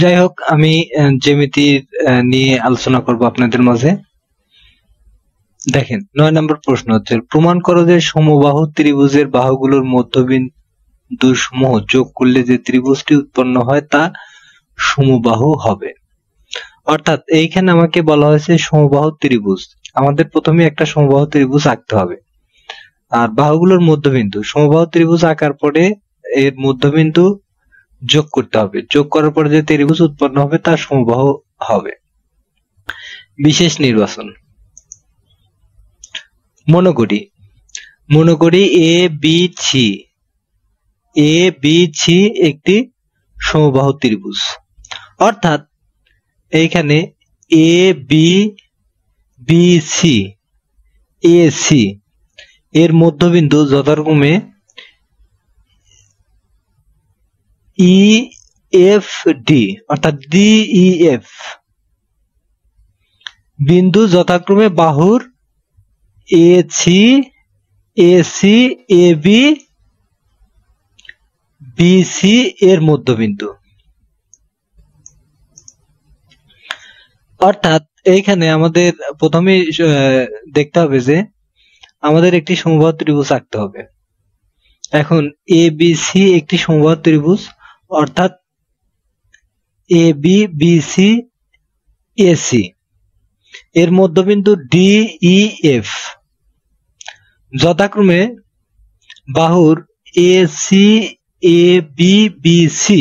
যাই হোক, আমি জ্যামিতি নিয়ে আলোচনা করব আপনাদের মাঝে। দেখেন, 9 নম্বর প্রশ্ন হচ্ছে, প্রমাণ করো যে সমবাহু ত্রিভুজের বাহুগুলোর মধ্যবিন্দু সমূহ যোগ করলে যে ত্রিভুজটি উৎপন্ন হয় তা সমবাহু হবে। অর্থাৎ এইখানে আমাকে বলা হয়েছে সমবাহু ত্রিভুজ। আমাদের প্রথমে একটা সমবাহু ত্রিভুজ আঁকতে হবে, আর বাহুগুলোর মধ্যবিন্দু, সমবাহু ত্রিভুজ আঁকার পরে এর মধ্যবিন্দু যোগ করতে হবে। যোগ করার পরে যে ত্রিভুজ উৎপন্ন হবে তা সমবাহু হবে। বিশেষ নির্বাচন। মনে করি এ বি সি একটি সমবাহু ত্রিভুজ। অর্থাৎ এইখানে এ বি সি এর মধ্যবিন্দু যথাক্রমে ই এফ ডি, অর্থাৎ ডি ই এফ বিন্দু যথাক্রমে বাহুর A C A B C এর মধ্যবিন্দু। অর্থাৎ এইখানে আমাদের প্রথমে দেখতে হবে যে আমাদের একটি সমবাহু ত্রিভুজ আঁকতে হবে। এখন এ বি সি একটি সমবাহু ত্রিভুজ, অর্থাৎ এ বি সি এর মধ্যবিন্দু ডি ই এফ যথাক্রমে বাহুর এ সি বি সি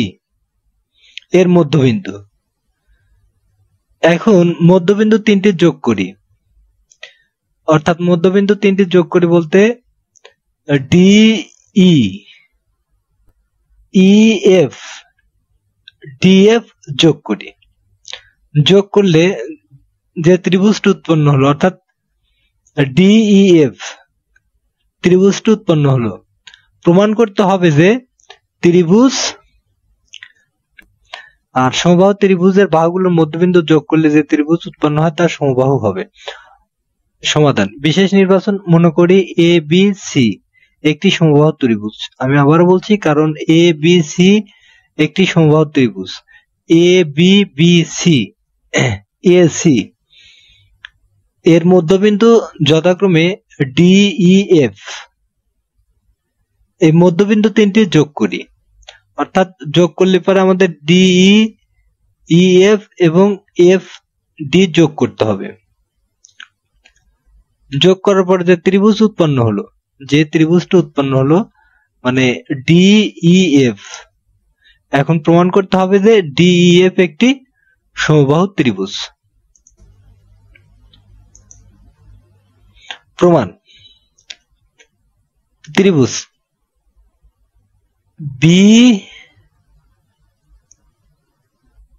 এর মধ্যবিন্দু। এখন মধ্যবিন্দু তিনটি যোগ করি, অর্থাৎ মধ্যবিন্দু তিনটি যোগ করি বলতে ডি এফ যোগ করি। যোগ করলে যে ত্রিভুজটি উৎপন্ন হলো, অর্থাৎ ডিইএফ ত্রিভুজটি উৎপন্ন হলো। প্রমাণ করতে হবে যে ত্রিভুজ আর সমবাহু ত্রিভুজের বাহুগুলোর মধ্যবিন্দু যোগ করলে যে ত্রিভুজ উৎপন্ন হয় তা সমবাহু হবে। সমাধান। বিশেষ নির্বাচন। মনে করি এ বি সি একটি সমবাহু ত্রিভুজ। আমি আবারও বলছি, কারণ এ বি সি একটি সমবাহু ত্রিভুজ। এ বি সি এর মধ্যবিন্দু যথাক্রমে ডি ই এফ। এই মধ্যবিন্দু তিনটি যোগ করি, অর্থাৎ যোগ করলে পরে আমাদের ডি ই এফ এবং এফ ডি যোগ করতে হবে। যোগ করার পরে যে ত্রিভুজ উৎপন্ন হলো, মানে ডিইএফ। এখন প্রমাণ করতে হবে যে ডিইএফ একটি সমবাহু ত্রিভুজ। প্রমাণ। ত্রিভুজ বি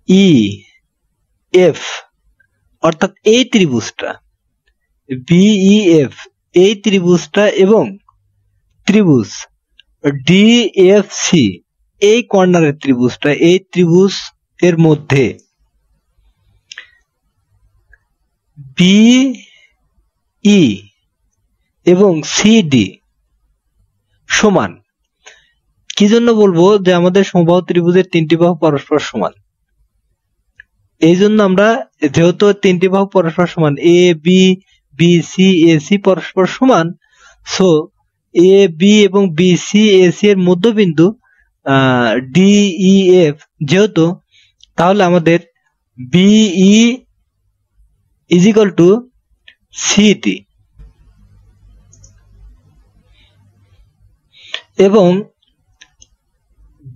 ই এফ, অর্থাৎ এই ত্রিভুজটা বিইএফ, এই ত্রিভুজটা এবং ত্রিভুজ ডিএফসি, এই কর্নারের ত্রিভুজটা, এই ত্রিভুজ এর মধ্যে বিই এবং সিডি সমান। কি জন্য বলবো যে আমাদের সমবাহু ত্রিভুজের তিনটি বাহু পরস্পর সমান? এই জন্য আমরা, যেহেতু তিনটি বাহু পরস্পর সমান, এ বি সি পরস্পর সমান, সো এ বি এবং বি সি এর মধ্যবিন্দু ডিইএফ যেহেতু, তাহলে আমাদের BE is equal to CD এবং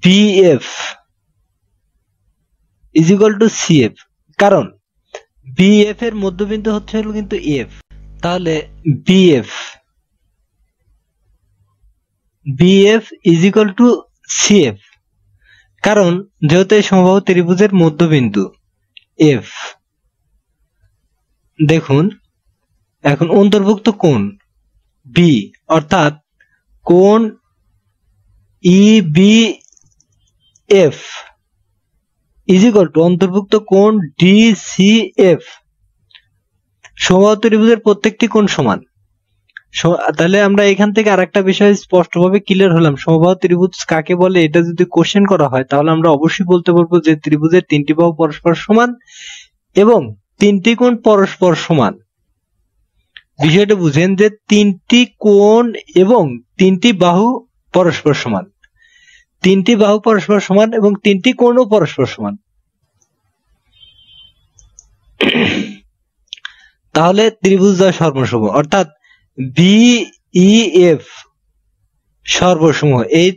BF is equal to CF, কারণ বিএফ এর মধ্যবিন্দু হচ্ছে হলো কিন্তু এফ। তাহলে BF is equal to CF, কারণ যেহেতু এই সমবাহু ত্রিভুজের মধ্যবিন্দু এফ। দেখুন, এখন অন্তর্ভুক্ত কোণ বি, অর্থাৎ কোণ ইবিএফ ইজ ইকুয়াল টু অন্তর্ভুক্ত কোণ ডিসিএফ। সমবাহু ত্রিভুজের প্রত্যেকটি কোণ সমান, তাহলে আমরা এখান থেকে আরেকটা বিষয় স্পষ্টভাবে ক্লিয়ার হলাম, সমবাহু ত্রিভুজ কাকে বলে। এটা যদি কোশ্চেন করা হয় তাহলে আমরা অবশ্যই বলতে পারবো যে ত্রিভুজের তিনটি বাহু পরস্পর সমান এবং তিনটি কোণ পরস্পর সমান। বিষয়টা বুঝেন যে তিনটি কোণ এবং তিনটি বাহু পরস্পর সমান, তিনটি বাহু পরস্পর সমান এবং তিনটি কোণও পরস্পর সমান। তাহলে ত্রিভুজদ্বয় সর্বসম, অর্থাৎ BEF সর্বসমূহ, এই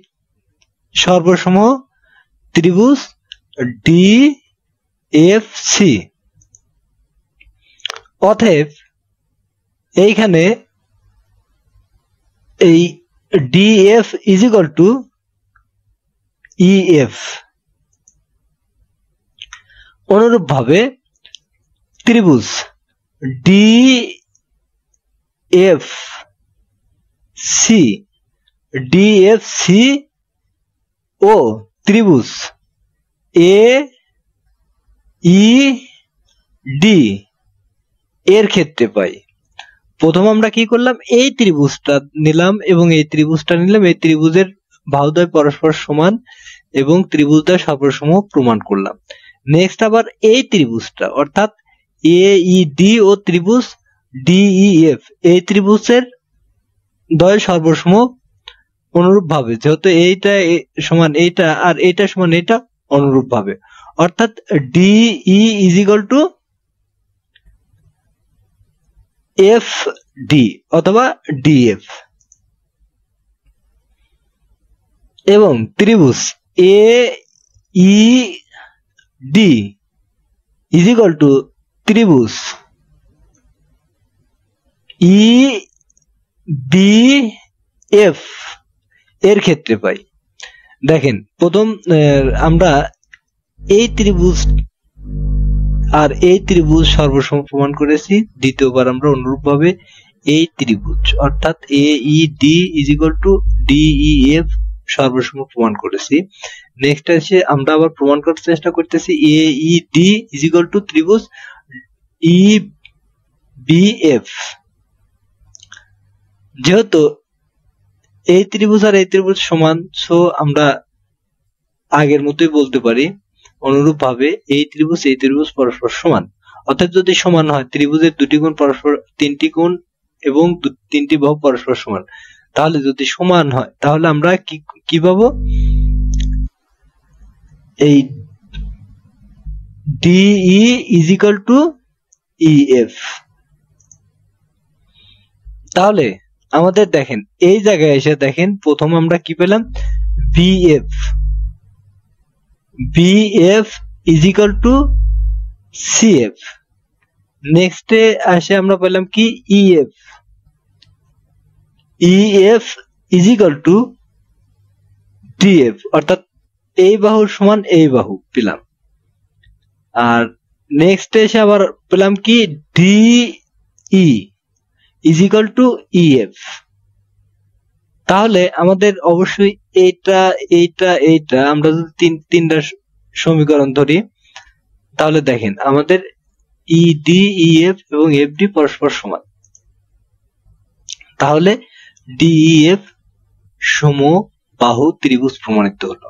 সর্বসমূহ ত্রিভুজ DFC। অতএব এইখানে এই DF is equal to EF। অনুরূপভাবে ত্রিভুজ DFC ও ত্রিভুজ AED এর ক্ষেত্রে পাই। প্রথম আমরা কি করলাম, এই ত্রিভুজটা নিলাম এবং এই ত্রিভুজটা নিলাম, এই ত্রিভুজের বাহুদ্বয় পরস্পর সমান এবং ত্রিভুজদ্বয় সর্বসমূহ প্রমাণ করলাম। নেক্সট আবার এই ত্রিভুজটা অর্থাৎ AED ও ত্রিভুজ DEF, এই ত্রিভুজের দ্বয় সর্বসমূহ অনুরূপ ভাবে, যেহেতু এইটা সমান এইটা আর এইটা সমান এইটা, অনুরূপ ভাবে, অর্থাৎ DE is equal to FD অথবা DF। এবং ত্রিভুজ AED is equal to ত্রিভুজ EBF এর ক্ষেত্রে পাই। দেখেন প্রথম আমরা এই ত্রিভুজ আর এই ত্রিভুজ সর্বসম প্রমাণ করেছি, দ্বিতীয়বার আমরা অনুরূপভাবে এই ত্রিভুজ অর্থাৎ AED is equal to DEF সর্বসম প্রমাণ করেছি। নেক্সট আছে আমরা আবার প্রমাণ করার চেষ্টা করতেছি AED is equal to ত্রিভুজ EBF। যেহেতু এই ত্রিভুজ আর এই ত্রিভুজ সমান, সো আমরা আগের মতোই বলতে পারি অনুরূপ ভাবে এই ত্রিভুজ পরস্পর সমান। অর্থাৎ যদি সমান হয় ত্রিভুজের দুটি কোণ পরস্পর, তিনটি কোণ এবং তিনটি বাহু পরস্পর সমান, তাহলে যদি সমান হয় তাহলে আমরা কি পাবো, এই DE is equal to EF। তাহলে আমাদের দেখেন এই জায়গায় এসে দেখেন প্রথম আমরা কি পেলাম, BF is equal to CF। নেক্সটে আসে আমরা পেলাম কি EF is equal to DF, অর্থাৎ এই বাহুর সমান এই বাহু পেলাম। আর নেক্সট এসে আবার পেলাম কি DE is equal to EF। তাহলে আমাদের অবশ্যই এইটা আমরা যদি তিনটা সমীকরণ ধরি, তাহলে দেখেন আমাদের ED, EF এবং FD পরস্পর সমান। তাহলে DEF সমবাহু ত্রিভুজ প্রমাণিত হলো।